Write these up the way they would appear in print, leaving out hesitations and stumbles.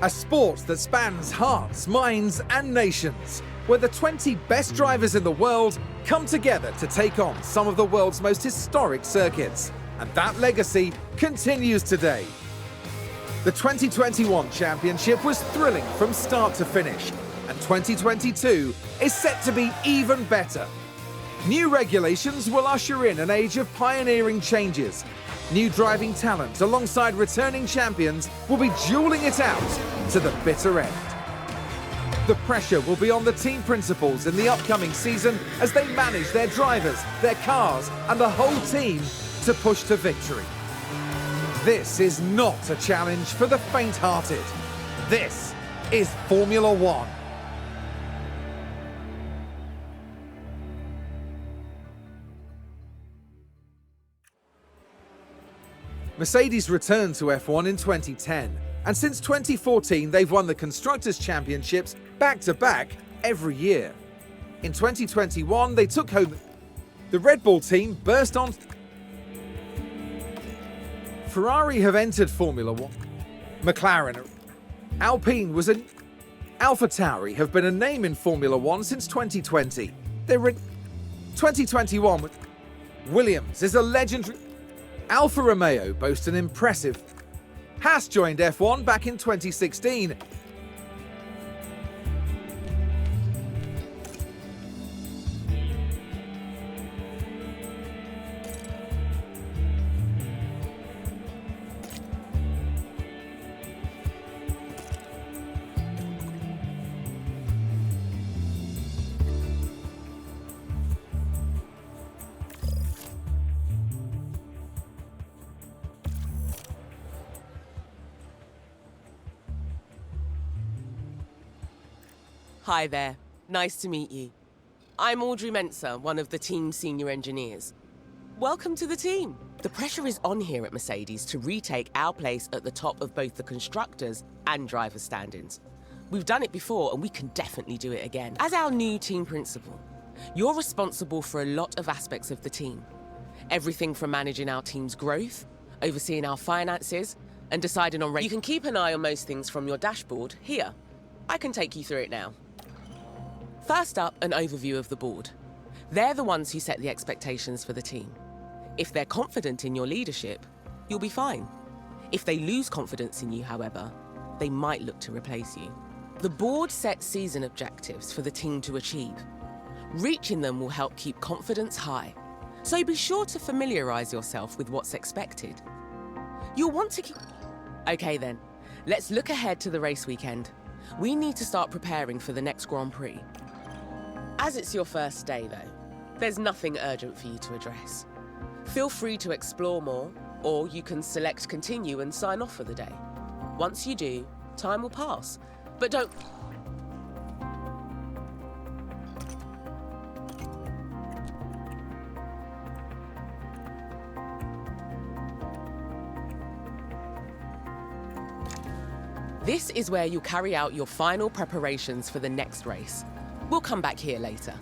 A sport that spans hearts, minds and nations, where the 20 best drivers in the world come together to take on some of the world's most historic circuits. And that legacy continues today. The 2021 championship was thrilling from start to finish, and 2022 is set to be even better. New regulations will usher in an age of pioneering changes. New driving talent alongside returning champions will be dueling it out to the bitter end. The pressure will be on the team principals in the upcoming season as they manage their drivers, their cars and the whole team to push to victory. This is not a challenge for the faint-hearted. This is Formula One. Mercedes returned to F1 in 2010, and since 2014 they've won the Constructors' Championships back-to-back every year. In 2021 they took home the Red Bull team burst on. Ferrari have entered Formula One. McLaren, Alpine was an AlphaTauri have been a name in Formula One since 2020. They're in 2021. Williams is a legendary. Alfa Romeo boast an impressive. Haas joined F1 back in 2016. Hi there, nice to meet you. I'm Audrey Mensah, one of the team's senior engineers. Welcome to the team. The pressure is on here at Mercedes to retake our place at the top of both the constructors and driver standings. We've done it before and we can definitely do it again. As our new team principal, you're responsible for a lot of aspects of the team. Everything from managing our team's growth, overseeing our finances, and deciding on race. You can keep an eye on most things from your dashboard here. I can take you through it now. First up, an overview of the board. They're the ones who set the expectations for the team. If they're confident in your leadership, you'll be fine. If they lose confidence in you, however, they might look to replace you. The board sets season objectives for the team to achieve. Reaching them will help keep confidence high, so be sure to familiarize yourself with what's expected. You'll want to keep... Okay then, let's look ahead to the race weekend. We need to start preparing for the next Grand Prix. As it's your first day though, there's nothing urgent for you to address. Feel free to explore more, or you can select continue and sign off for the day. Once you do, time will pass, but don't... This is where you'll carry out your final preparations for the next race. We'll come back here later.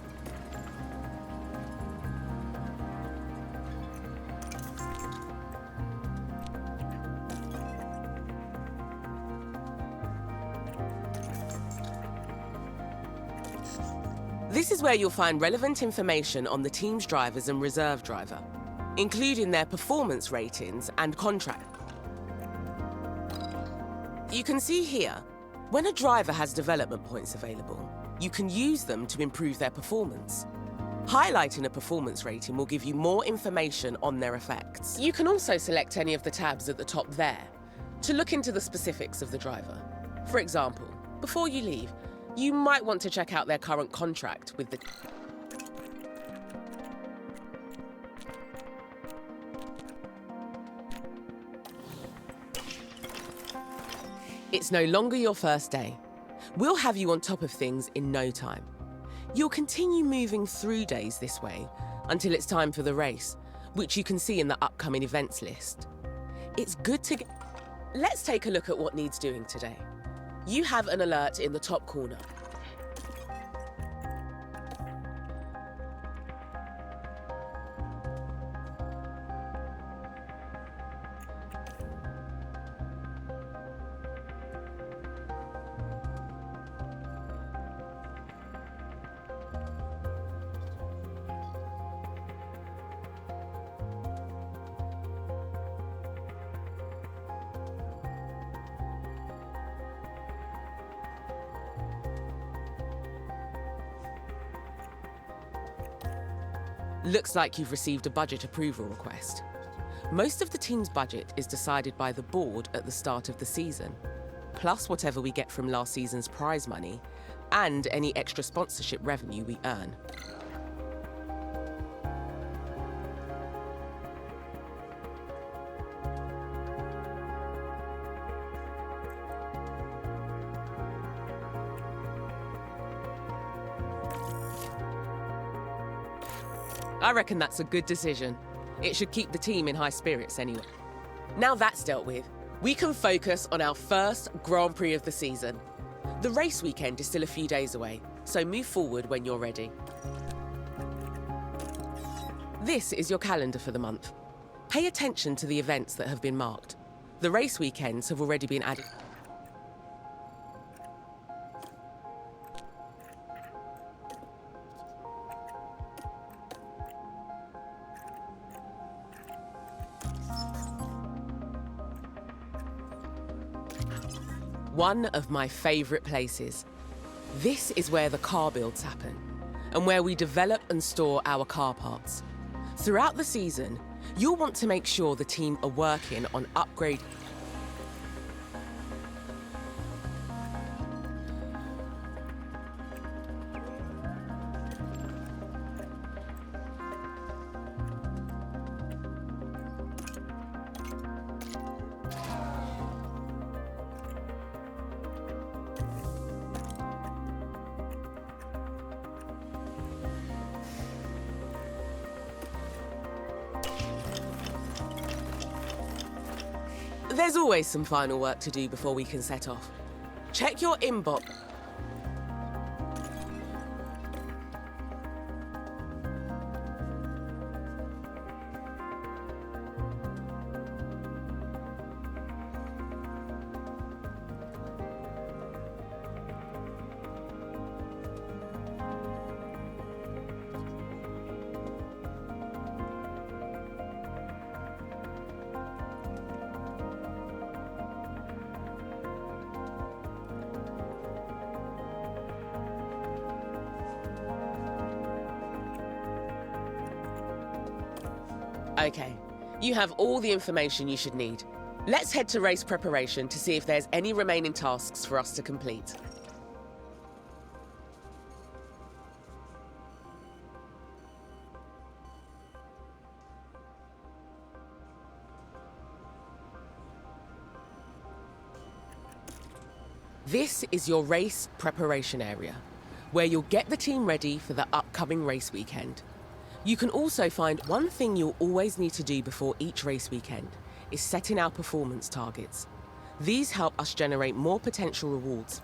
This is where you'll find relevant information on the team's drivers and reserve driver, including their performance ratings and contract. You can see here, when a driver has development points available, you can use them to improve their performance. Highlighting a performance rating will give you more information on their effects. You can also select any of the tabs at the top there to look into the specifics of the driver. For example, before you leave, you might want to check out their current contract with the... It's no longer your first day. We'll have you on top of things in no time. You'll continue moving through days this way until it's time for the race, which you can see in the upcoming events list. It's good to get... Let's take a look at what needs doing today. You have an alert in the top corner. Looks like you've received a budget approval request. Most of the team's budget is decided by the board at the start of the season, plus whatever we get from last season's prize money and any extra sponsorship revenue we earn. I reckon that's a good decision. It should keep the team in high spirits anyway. Now that's dealt with, we can focus on our first Grand Prix of the season. The race weekend is still a few days away, so move forward when you're ready. This is your calendar for the month. Pay attention to the events that have been marked. The race weekends have already been added. One of my favourite places. This is where the car builds happen, and where we develop and store our car parts. Throughout the season, you'll want to make sure the team are working on upgrade. There's always some final work to do before we can set off. Check your inbox. Okay, you have all the information you should need. Let's head to race preparation to see if there's any remaining tasks for us to complete. This is your race preparation area, where you'll get the team ready for the upcoming race weekend. You can also find one thing you'll always need to do before each race weekend is setting our performance targets. These help us generate more potential rewards.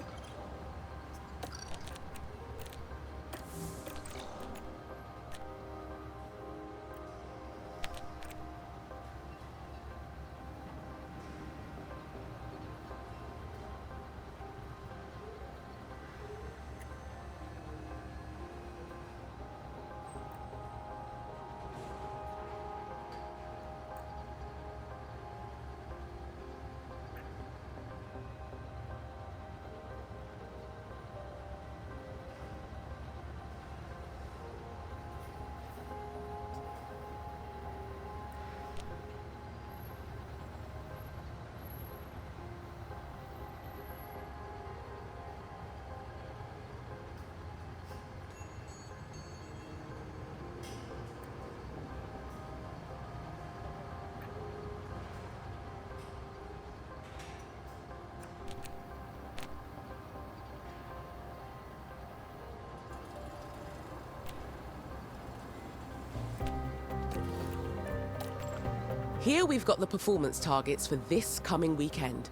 Here we've got the performance targets for this coming weekend.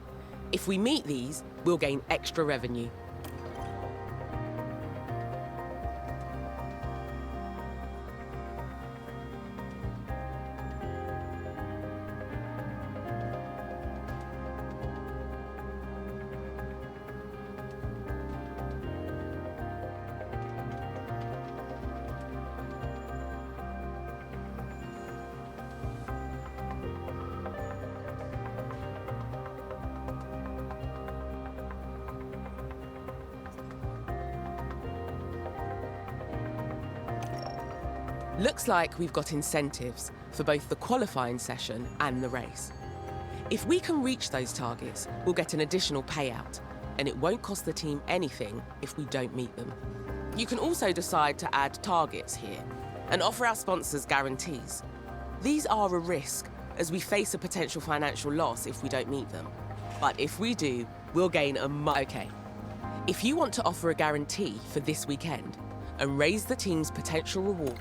If we meet these, we'll gain extra revenue. Looks like we've got incentives for both the qualifying session and the race. If we can reach those targets, we'll get an additional payout, and it won't cost the team anything if we don't meet them. You can also decide to add targets here and offer our sponsors guarantees. These are a risk, as we face a potential financial loss if we don't meet them. But if we do, we'll gain Okay. If you want to offer a guarantee for this weekend and raise the team's potential reward,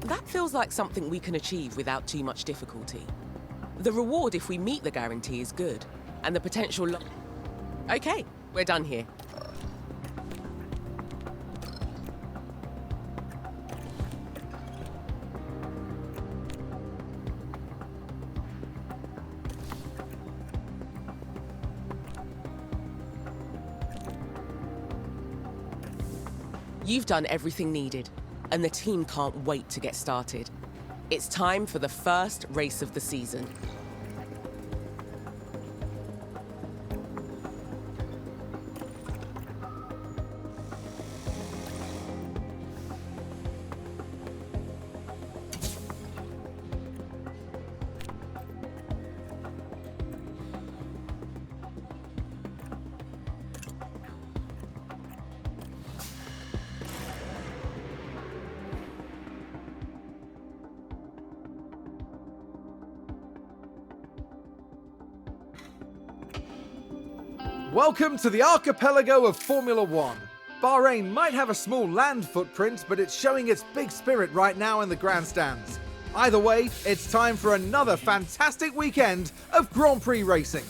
that feels like something we can achieve without too much difficulty. The reward if we meet the guarantee is good, and the potential Okay, we're done here. You've done everything needed, and the team can't wait to get started. It's time for the first race of the season. Welcome to the archipelago of Formula One. Bahrain might have a small land footprint, but it's showing its big spirit right now in the grandstands. Either way, it's time for another fantastic weekend of Grand Prix racing.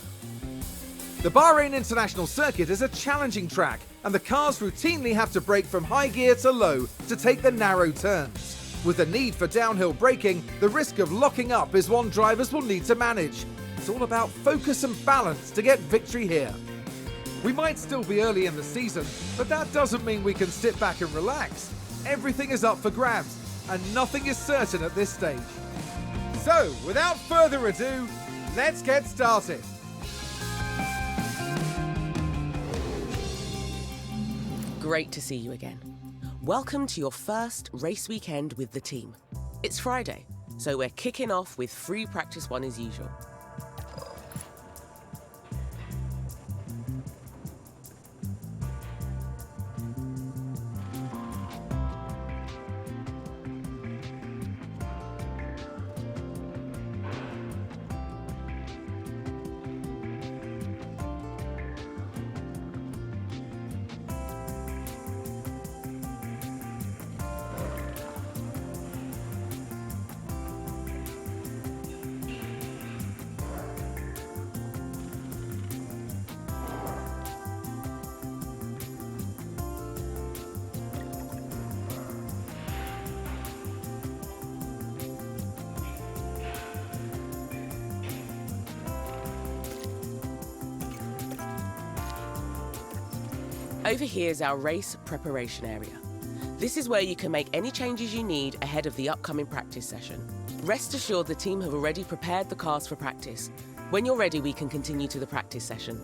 The Bahrain International Circuit is a challenging track, and the cars routinely have to brake from high gear to low to take the narrow turns. With the need for downhill braking, the risk of locking up is one drivers will need to manage. It's all about focus and balance to get victory here. We might still be early in the season, but that doesn't mean we can sit back and relax. Everything is up for grabs, and nothing is certain at this stage. So, without further ado, let's get started. Great to see you again. Welcome to your first race weekend with the team. It's Friday, so we're kicking off with free practice one as usual. Over here is our race preparation area. This is where you can make any changes you need ahead of the upcoming practice session. Rest assured the team have already prepared the cars for practice. When you're ready, we can continue to the practice session.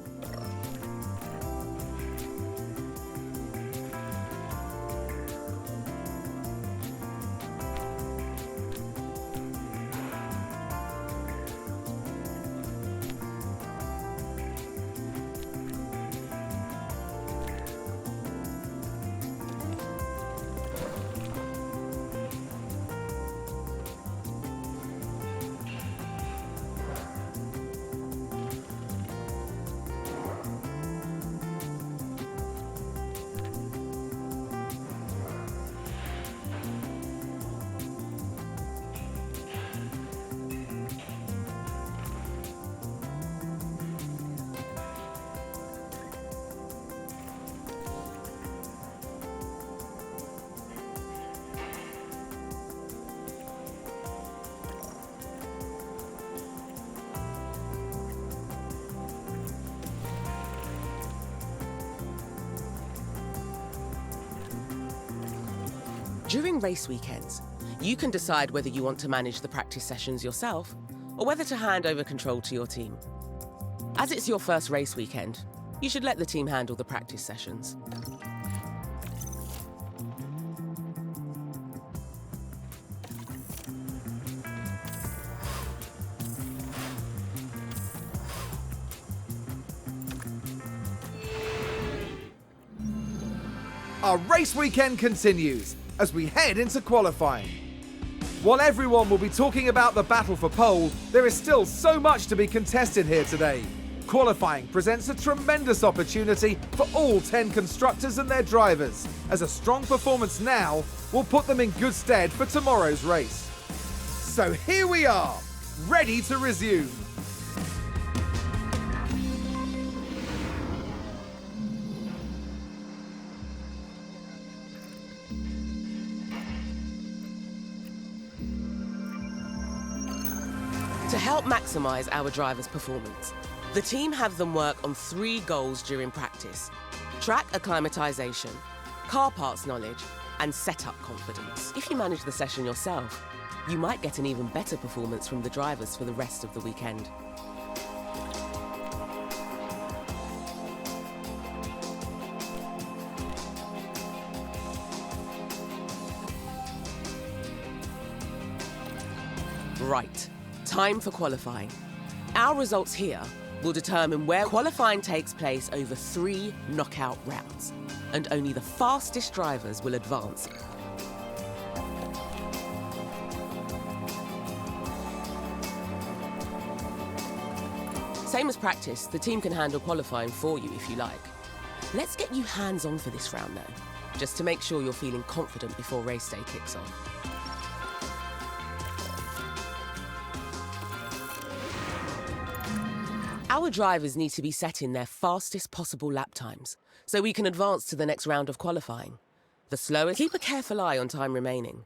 During race weekends, you can decide whether you want to manage the practice sessions yourself or whether to hand over control to your team. As it's your first race weekend, you should let the team handle the practice sessions. Our race weekend continues as we head into qualifying. While everyone will be talking about the battle for pole, there is still so much to be contested here today. Qualifying presents a tremendous opportunity for all 10 constructors and their drivers, as a strong performance now will put them in good stead for tomorrow's race. So here we are, ready to resume. To help maximise our drivers' performance, the team have them work on 3 goals during practice: track acclimatisation, car parts knowledge, and setup confidence. If you manage the session yourself, you might get an even better performance from the drivers for the rest of the weekend. Right. Time for qualifying. Our results here will determine where qualifying takes place over 3 knockout rounds, and only the fastest drivers will advance. Same as practice, the team can handle qualifying for you if you like. Let's get you hands-on for this round though, just to make sure you're feeling confident before race day kicks off. Our drivers need to be setting their fastest possible lap times, so we can advance to the next round of qualifying. The slowest, keep a careful eye on time remaining.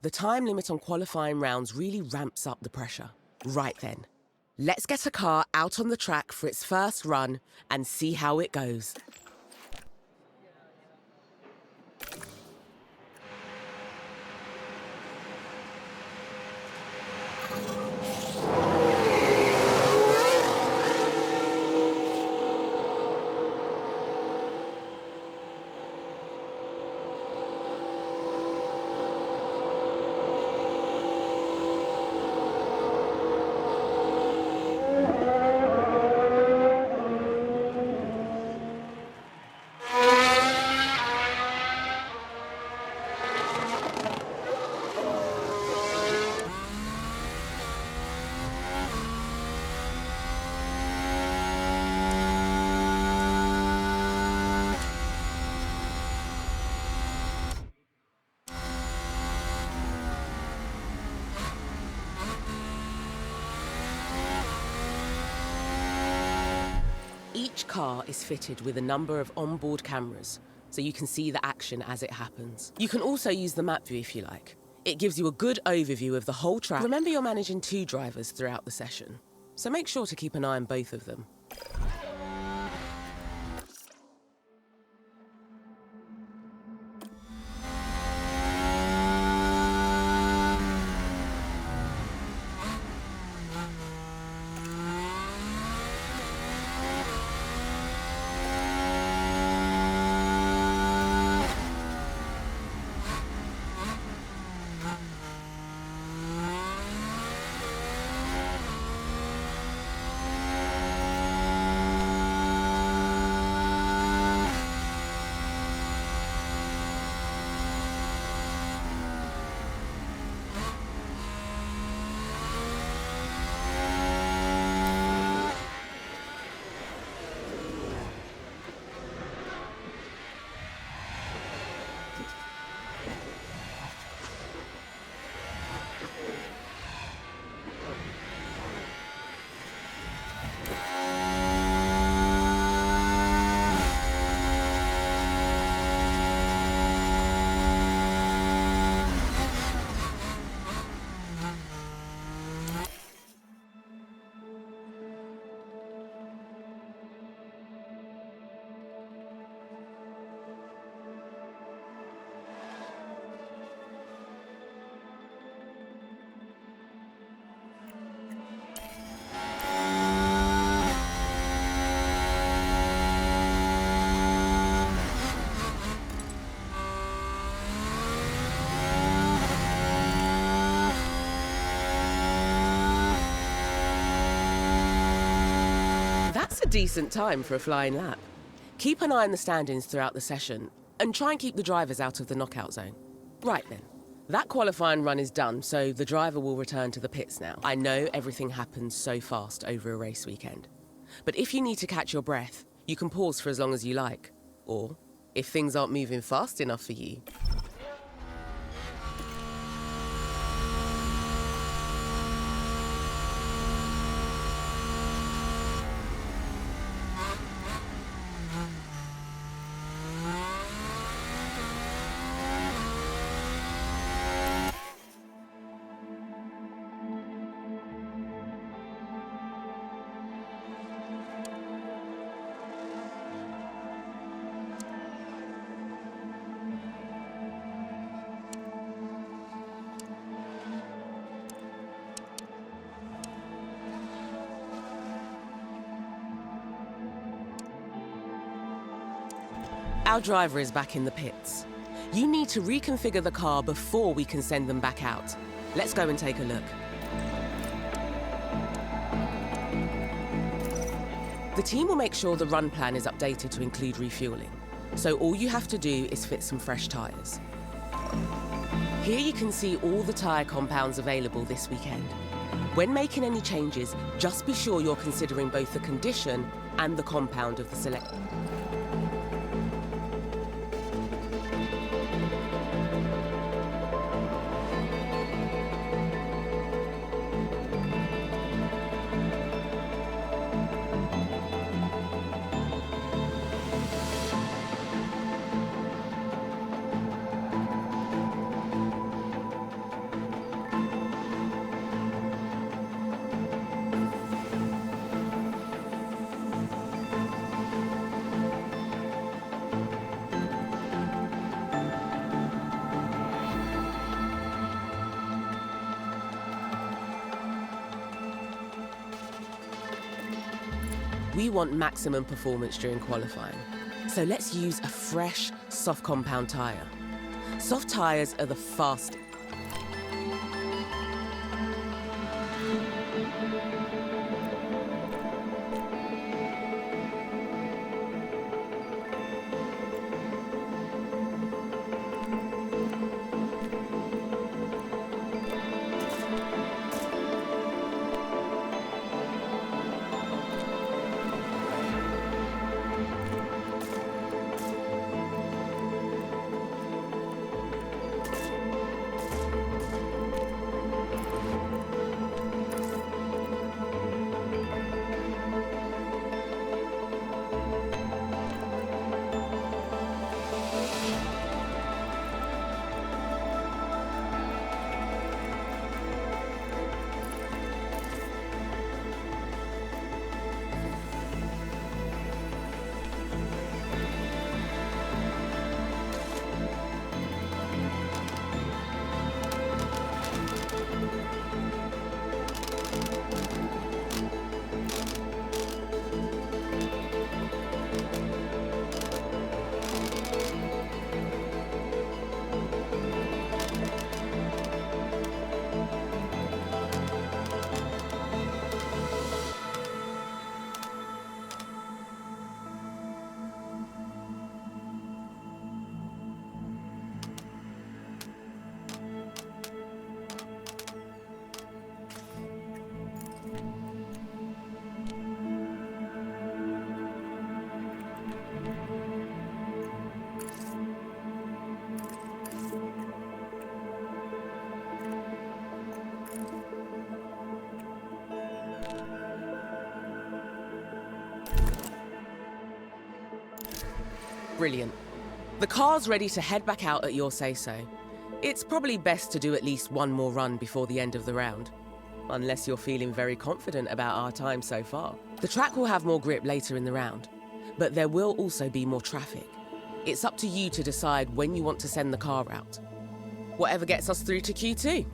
The time limit on qualifying rounds really ramps up the pressure. Right then, let's get a car out on the track for its first run and see how it goes. Each car is fitted with a number of onboard cameras, so you can see the action as it happens. You can also use the map view if you like. It gives you a good overview of the whole track. Remember, you're managing 2 drivers throughout the session, so make sure to keep an eye on both of them. That's a decent time for a flying lap. Keep an eye on the stand-ins throughout the session, and try and keep the drivers out of the knockout zone. Right then. That qualifying run is done, so the driver will return to the pits now. I know everything happens so fast over a race weekend. But if you need to catch your breath, you can pause for as long as you like. Or, if things aren't moving fast enough for you, our driver is back in the pits. You need to reconfigure the car before we can send them back out. Let's go and take a look. The team will make sure the run plan is updated to include refueling. So all you have to do is fit some fresh tyres. Here you can see all the tyre compounds available this weekend. When making any changes, just be sure you're considering both the condition and the compound of the select. We want maximum performance during qualifying, so let's use a fresh, soft compound tyre. Soft tyres are the fastest. Brilliant. The car's ready to head back out at your say-so. It's probably best to do at least one more run before the end of the round, unless you're feeling very confident about our time so far. The track will have more grip later in the round, but there will also be more traffic. It's up to you to decide when you want to send the car out. Whatever gets us through to Q2.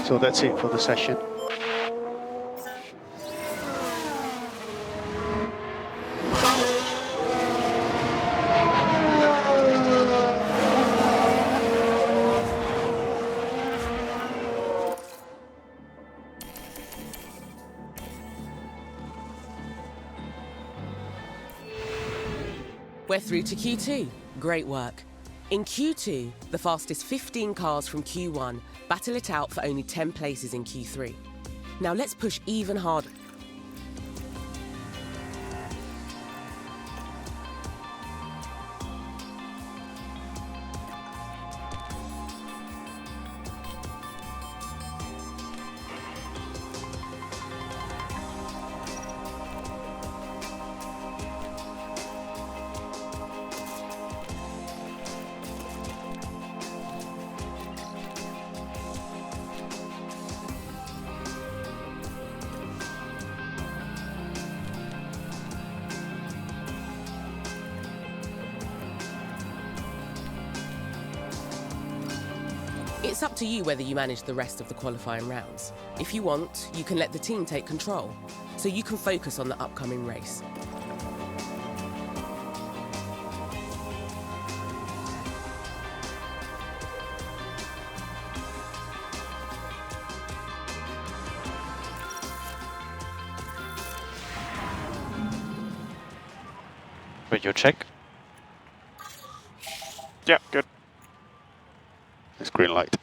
So that's it for the session. We're through to Q2. Great work. In Q2, the fastest 15 cars from Q1 battle it out for only 10 places in Q3. Now let's push even harder. It's up to you whether you manage the rest of the qualifying rounds. If you want, you can let the team take control, so you can focus on the upcoming race. With your check? Yeah, good. It's green light.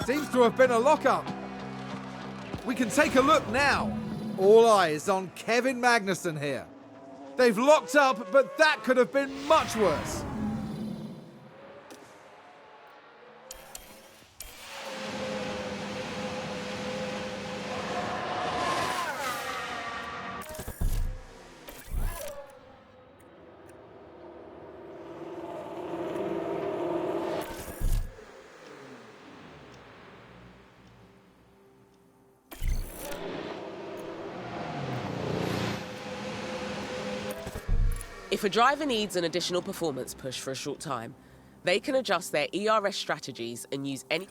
Seems to have been a lockup. We can take a look now. All eyes on Kevin Magnussen here. They've locked up, but that could have been much worse. If a driver needs an additional performance push for a short time, they can adjust their ERS strategies and use any...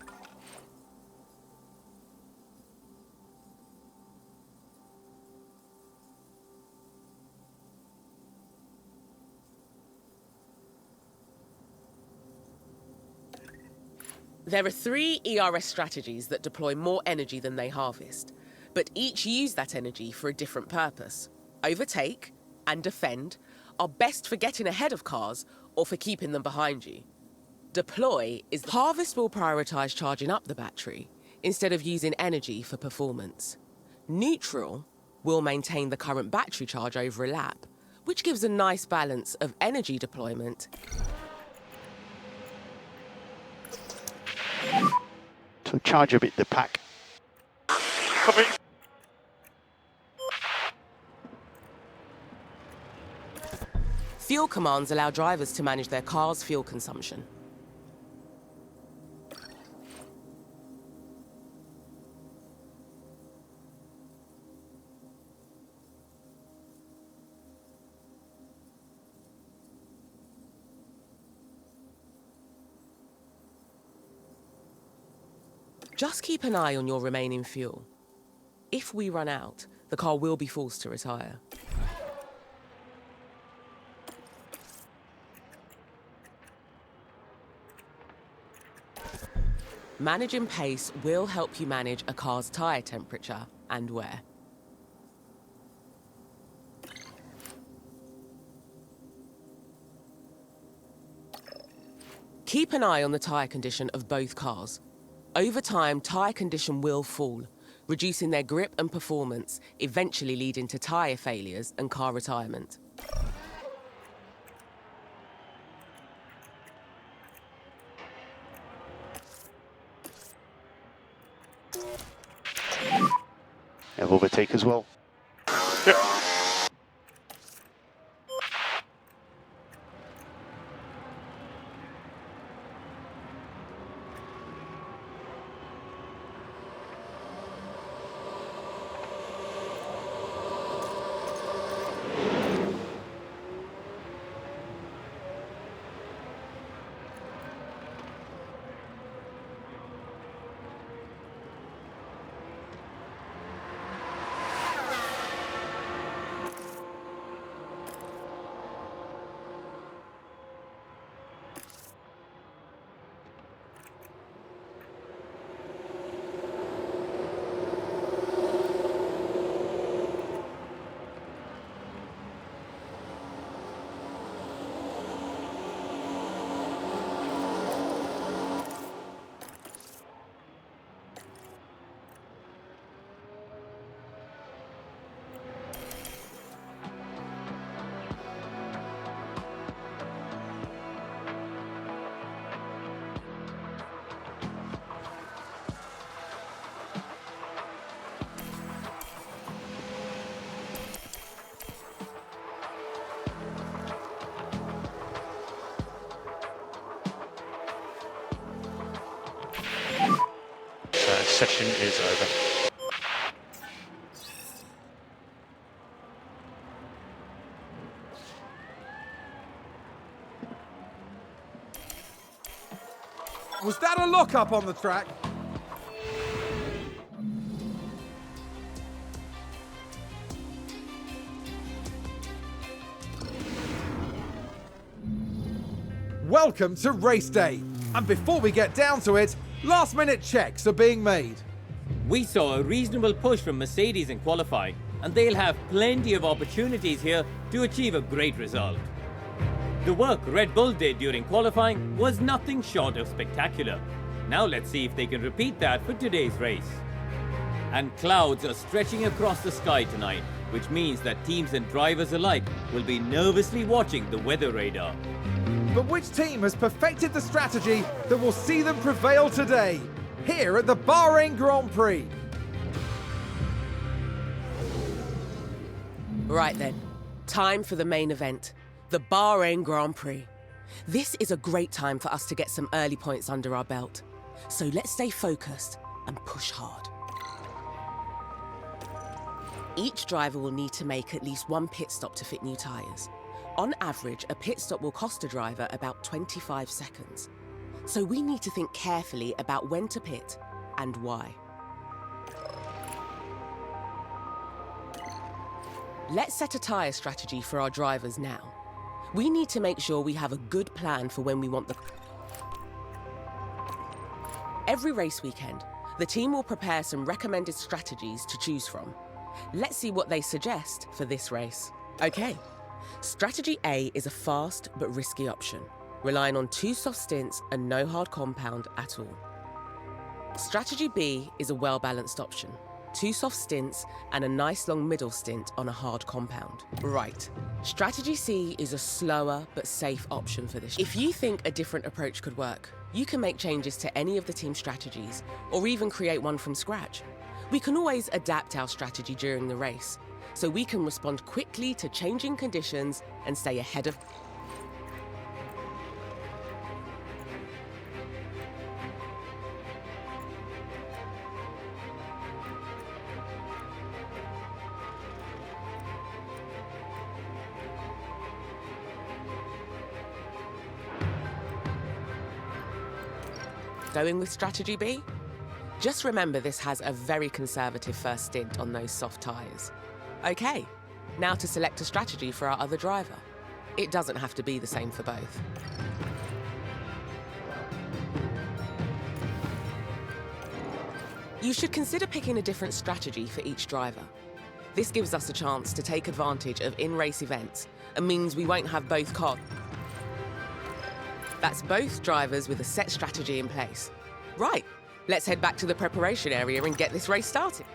There are 3 ERS strategies that deploy more energy than they harvest, but each use that energy for a different purpose. Overtake and defend are best for getting ahead of cars or for keeping them behind you. Deploy is the harvest will prioritize charging up the battery instead of using energy for performance. Neutral will maintain the current battery charge over a lap, which gives a nice balance of energy deployment. So charge a bit the pack. Copy. Fuel commands allow drivers to manage their car's fuel consumption. Just keep an eye on your remaining fuel. If we run out, the car will be forced to retire. Managing pace will help you manage a car's tyre temperature and wear. Keep an eye on the tyre condition of both cars. Over time, tyre condition will fall, reducing their grip and performance, eventually leading to tyre failures and car retirement. Have overtake as well. Yep. Session is over. Was that a lockup on the track? Welcome to race day. And before we get down to it, last-minute checks are being made. We saw a reasonable push from Mercedes in qualifying, and they'll have plenty of opportunities here to achieve a great result. The work Red Bull did during qualifying was nothing short of spectacular. Now let's see if they can repeat that for today's race. And clouds are stretching across the sky tonight, which means that teams and drivers alike will be nervously watching the weather radar. But which team has perfected the strategy that will see them prevail today, here at the Bahrain Grand Prix? Right then, time for the main event, the Bahrain Grand Prix. This is a great time for us to get some early points under our belt. So let's stay focused and push hard. Each driver will need to make at least one pit stop to fit new tyres. On average, a pit stop will cost a driver about 25 seconds. So we need to think carefully about when to pit and why. Let's set a tyre strategy for our drivers now. We need to make sure we have a good plan for when we want the... Every race weekend, the team will prepare some recommended strategies to choose from. Let's see what they suggest for this race. Okay, strategy A is a fast but risky option, relying on 2 soft stints and no hard compound at all. Strategy B is a well-balanced option, 2 soft stints and a nice long middle stint on a hard compound. Right. Strategy C is a slower but safe option for this. If you think a different approach could work, you can make changes to any of the team strategies or even create one from scratch. We can always adapt our strategy during the race, so we can respond quickly to changing conditions and stay ahead of... Going with strategy B? Just remember this has a very conservative first stint on those soft tyres. Okay, now to select a strategy for our other driver. It doesn't have to be the same for both. You should consider picking a different strategy for each driver. This gives us a chance to take advantage of in-race events and means we won't have both cars. That's both drivers with a set strategy in place. Right, let's head back to the preparation area and get this race started.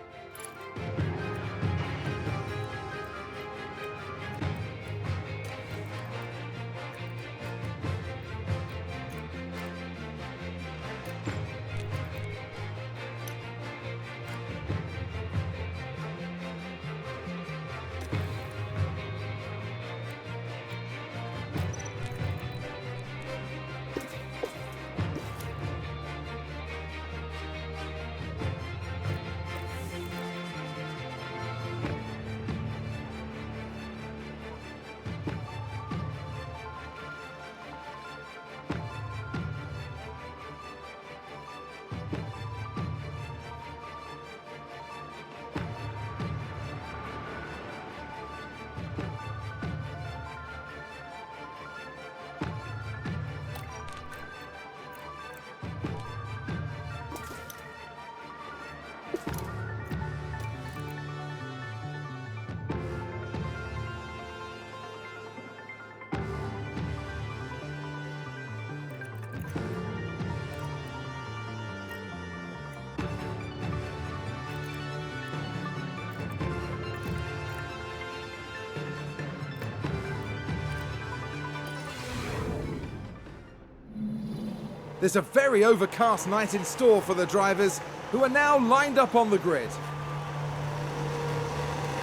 There's a very overcast night in store for the drivers who are now lined up on the grid.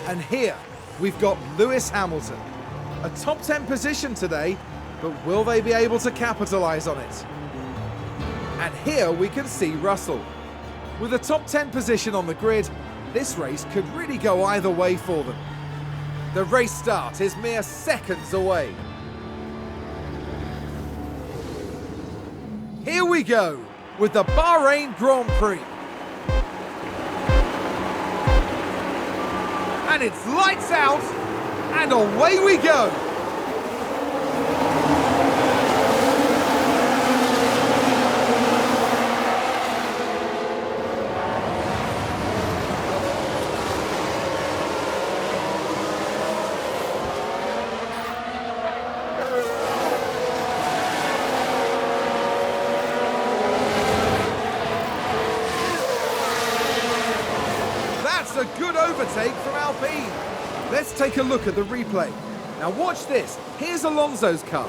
And here we've got Lewis Hamilton. A top 10 position today, but will they be able to capitalise on it? And here we can see Russell. With a top 10 position on the grid, this race could really go either way for them. The race start is mere seconds away. Here we go with the Bahrain Grand Prix. And it's lights out and away we go. overtake from Alpine. Let's take a look at the replay. Now watch this. Here's Alonso's car.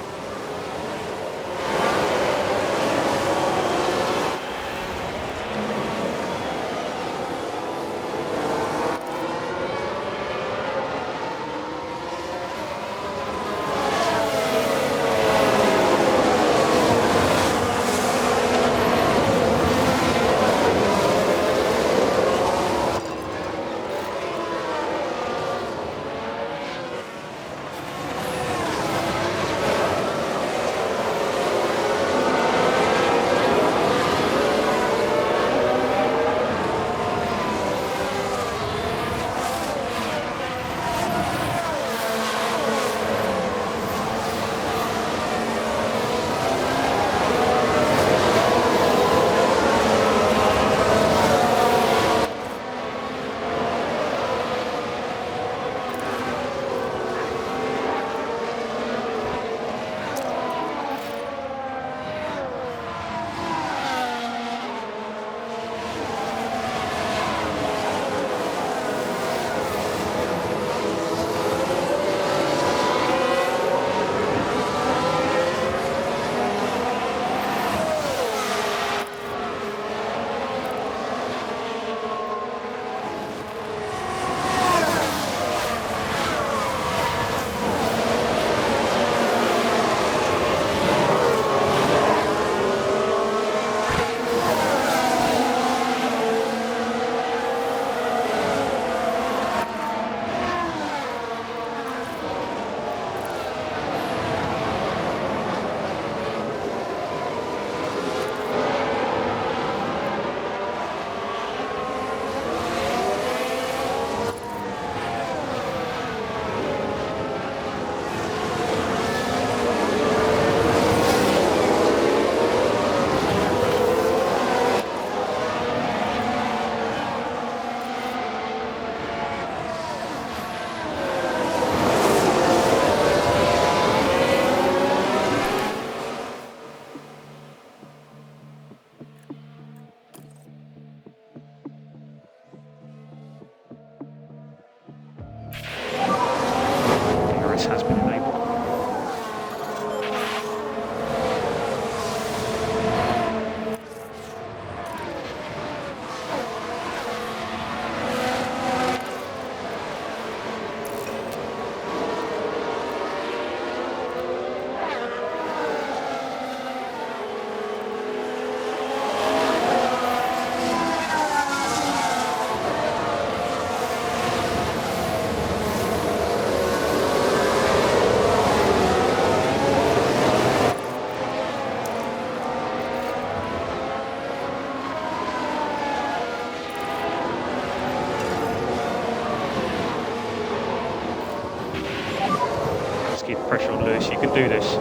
Has been enabled. Keep the pressure on Lewis, you can do this.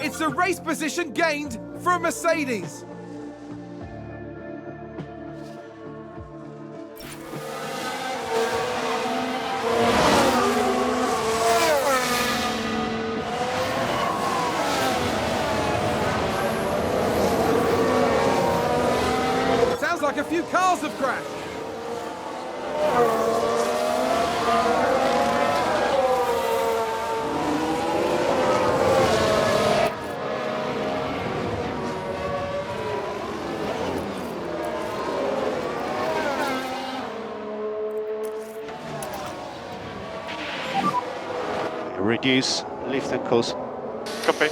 It's a race position gained for Mercedes. Sounds like a few cars have crashed. Reduce, lift and course. Copy.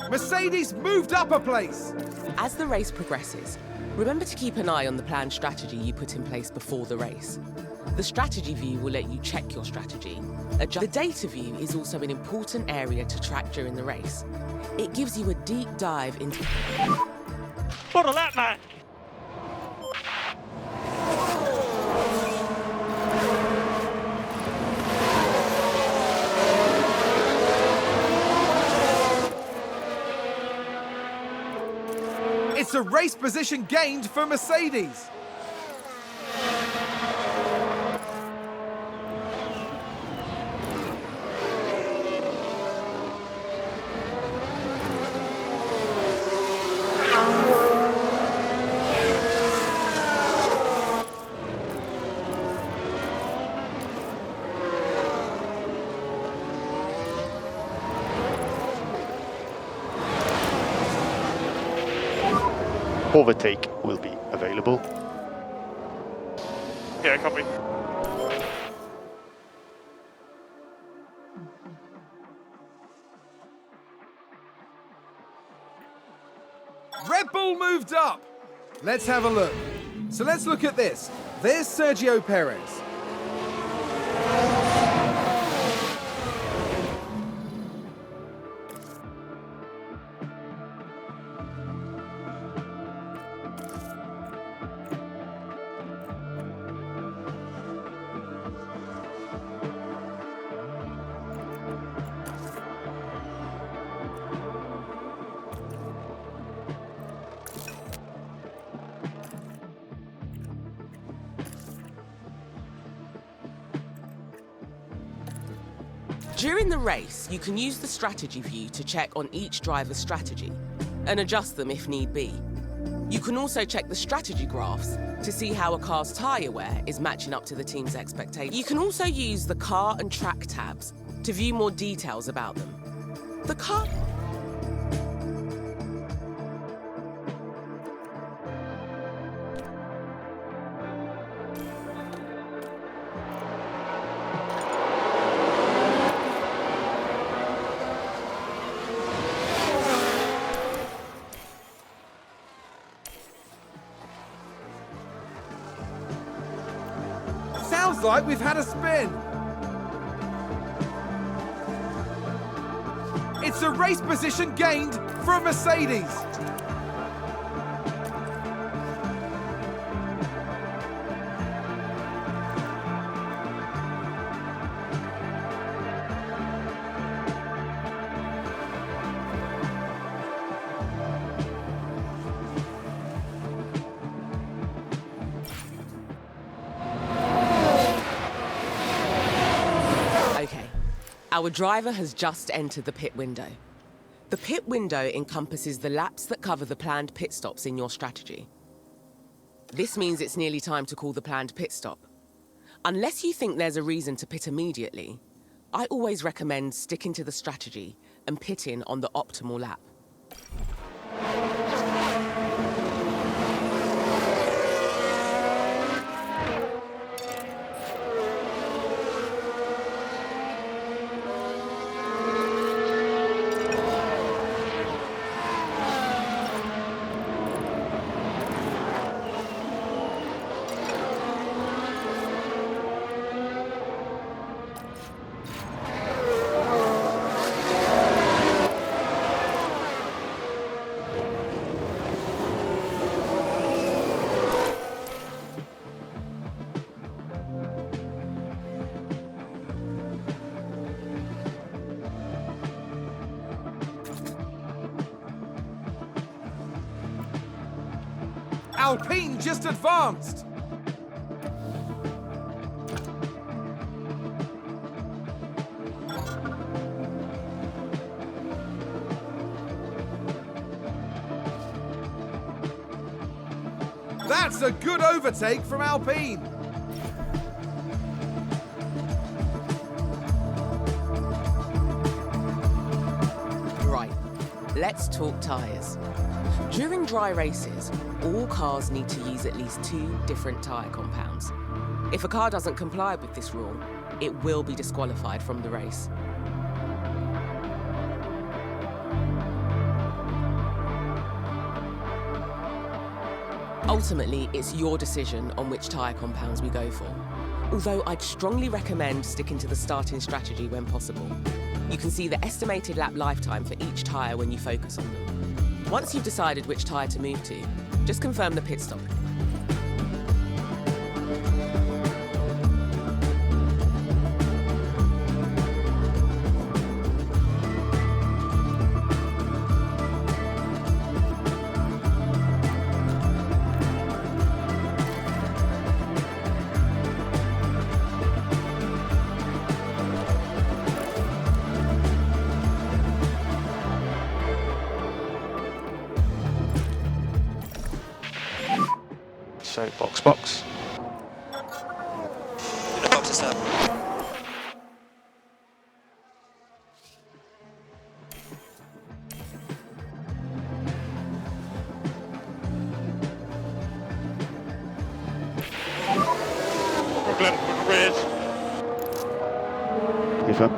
Mercedes moved up a place. As the race progresses, remember to keep an eye on the planned strategy you put in place before the race. The strategy view will let you check your strategy. The data view is also an important area to track during the race. It gives you a deep dive into What a lap, man! It's a race position gained for Mercedes. Overtake will be available. Yeah, copy. Red Bull moved up. Let's have a look. So let's look at this. There's Sergio Perez. During the race, you can use the strategy view to check on each driver's strategy and adjust them if need be. You can also check the strategy graphs to see how a car's tyre wear is matching up to the team's expectations. You can also use the car and track tabs to view more details about them. The car... Sounds like we've had a spin. It's a race position gained for a Mercedes. Our driver has just entered the pit window. The pit window encompasses the laps that cover the planned pit stops in your strategy. This means it's nearly time to call the planned pit stop. Unless you think there's a reason to pit immediately, I always recommend sticking to the strategy and pitting on the optimal lap. Alpine just advanced. That's a good overtake from Alpine. Right, let's talk tyres. During dry races, all cars need to use at least 2 different tyre compounds. If a car doesn't comply with this rule, it will be disqualified from the race. Ultimately, it's your decision on which tyre compounds we go for. Although I'd strongly recommend sticking to the starting strategy when possible. You can see the estimated lap lifetime for each tyre when you focus on them. Once you've decided which tyre to move to, Just confirm the pit stop. So, box. In the boxes, sir. Brooklyn, we're reared. Confirm.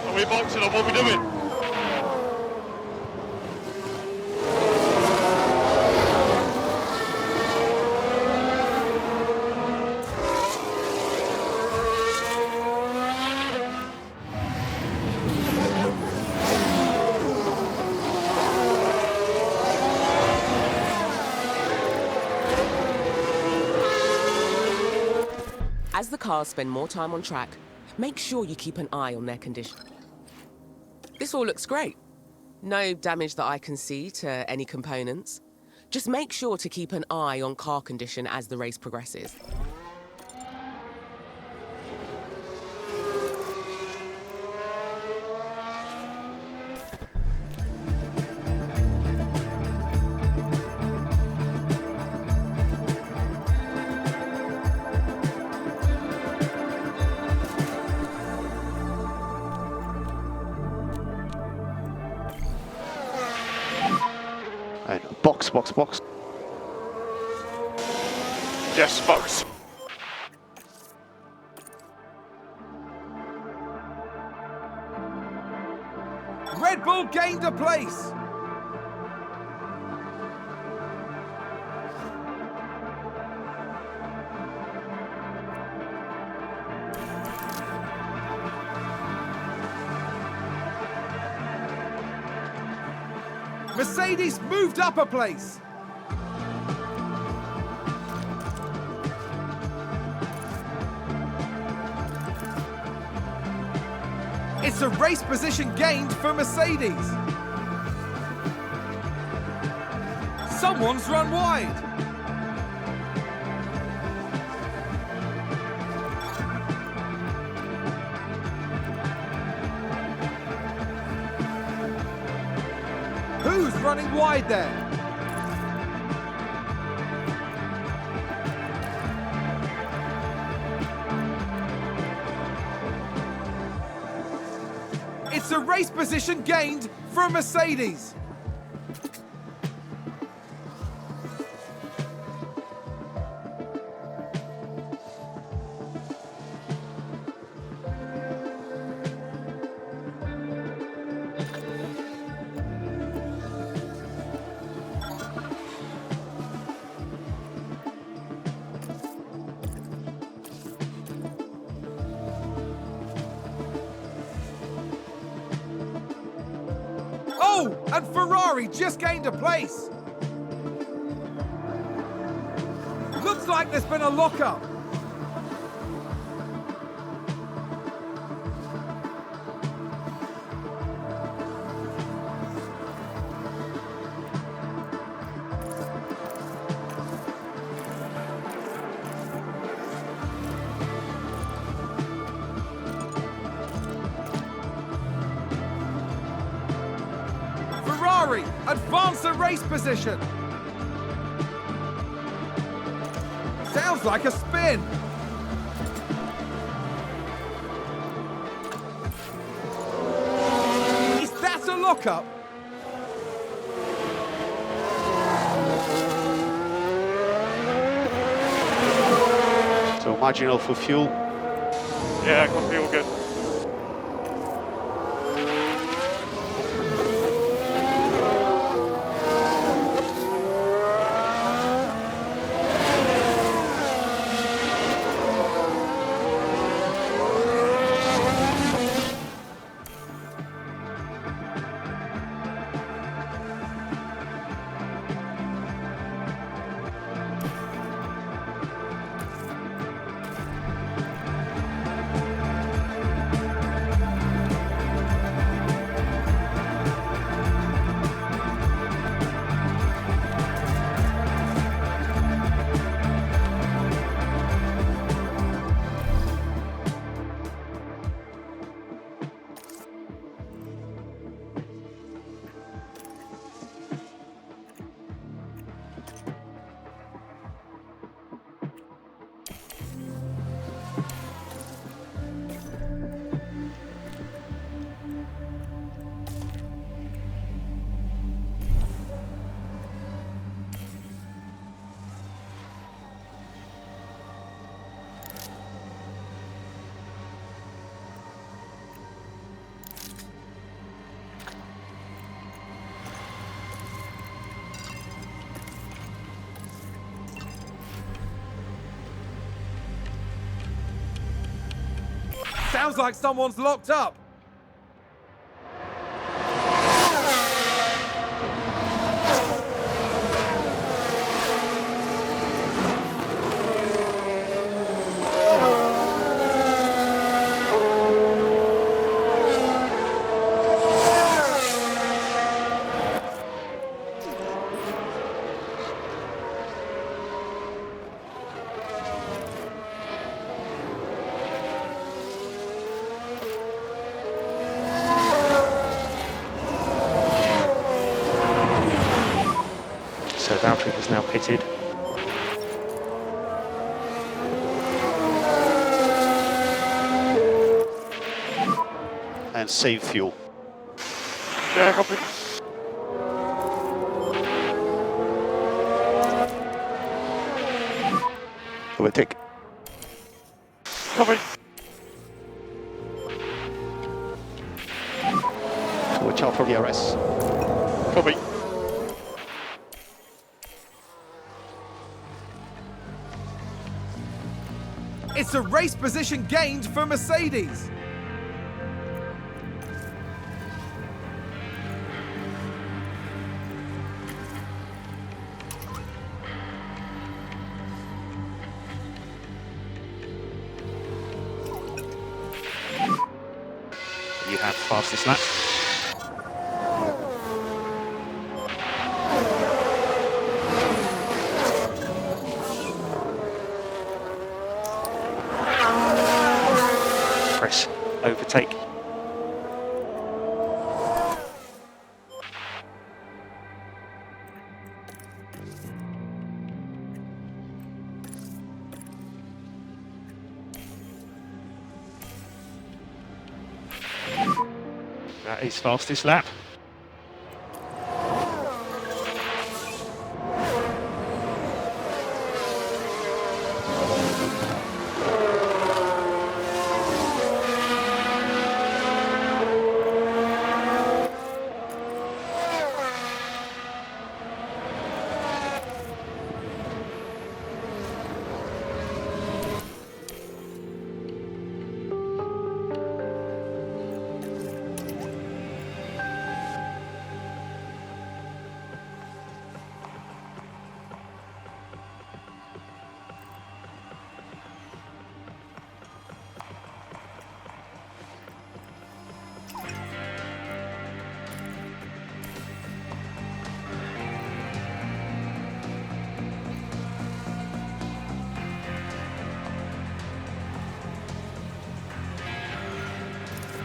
Are we boxing or what are we doing? As the cars spend more time on track, make sure you keep an eye on their condition. This all looks great. No damage that I can see to any components. Just make sure to keep an eye on car condition as the race progresses. And box. Yes, box. Red Bull gained a place. Mercedes moved up a place. It's a race position gained for Mercedes. Someone's run wide. Who's running wide there? It's a race position gained for Mercedes. Oh, and Ferrari just gained a place. Looks like there's been a lockup. Ferrari advance the race position. Sounds like a spin. Is that a lockup? So marginal for fuel. Yeah, copy, all good. Sounds like someone's locked up. So Valtteri is now pitted. And save fuel. Yeah, copy. Overtake. Copy. Watch out for DRS. Copy. It's a race position gained for Mercedes. You have fastest lap. Press overtake. That is fastest lap.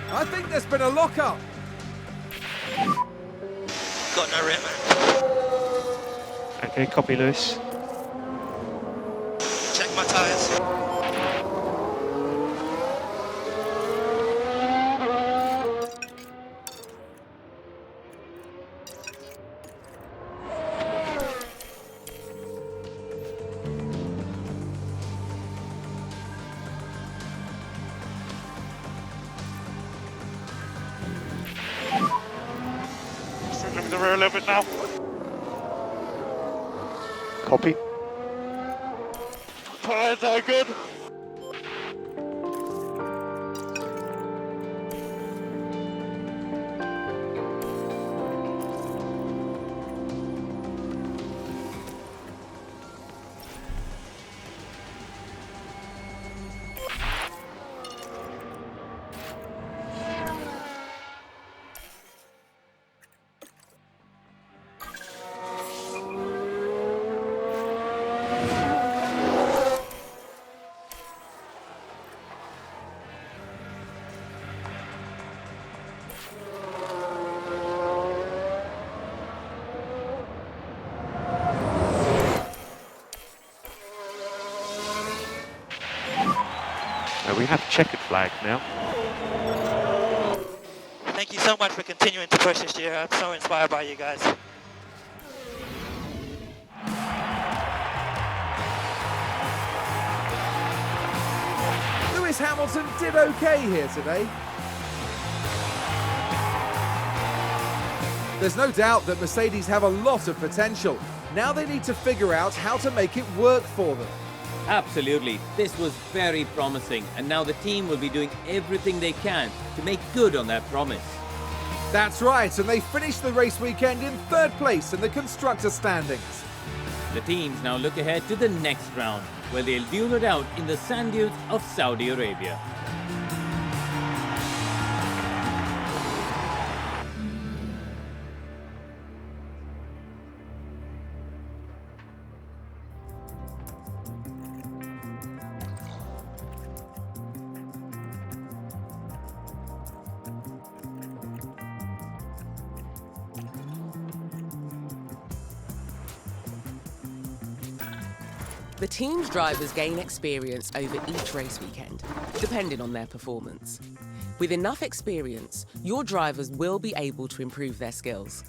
I think there's been a lock-up. Got no rear, man. Okay, copy Lewis. Check my tyres. Switching the rear a little bit now. Copy. Tyres are good. We have checkered flag now. Thank you so much for continuing to push this year. I'm so inspired by you guys. Lewis Hamilton did okay here today. There's no doubt that Mercedes have a lot of potential. Now they need to figure out how to make it work for them. Absolutely, this was very promising, and now the team will be doing everything they can to make good on that promise. That's right, and they finished the race weekend in third place in the constructor standings. The teams now look ahead to the next round, where they'll duel it out in the sand dunes of Saudi Arabia. The team's drivers gain experience over each race weekend, depending on their performance. With enough experience, your drivers will be able to improve their skills.